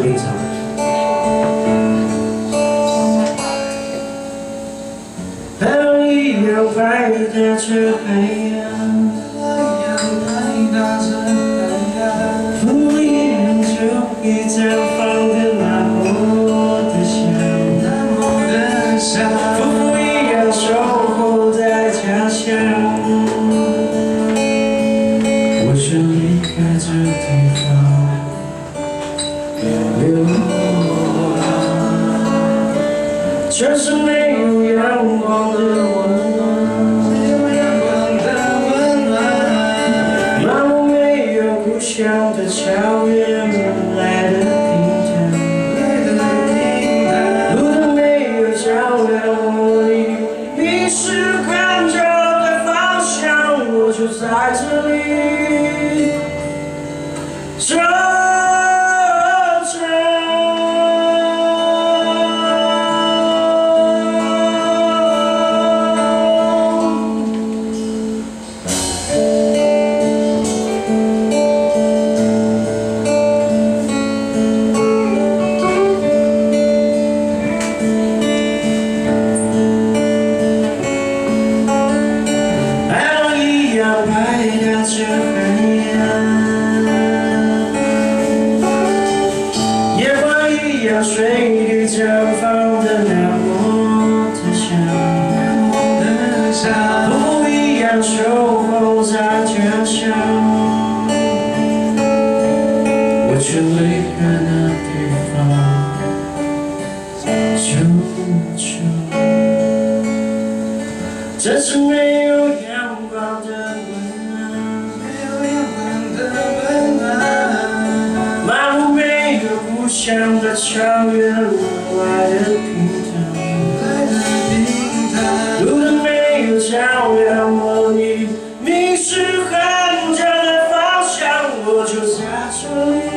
冰场。海浪一样拍打着海洋，风一样就已绽放的那么的香，风一样守候在家乡。我却离开这地方，流浪。这是没有阳光的温暖，漫步没有故乡的草原，来的平坦，路灯没有照亮我的迷失，看着的方向，我就在这里走着。拍打着海洋，夜光一样水滴绽放的那么的香，风一样守候在家乡，我却离开那地方久久。这是没有阳光的故乡的草原，路外的平坦，路灯没有照亮我，你迷失很久的方向，我就在这里。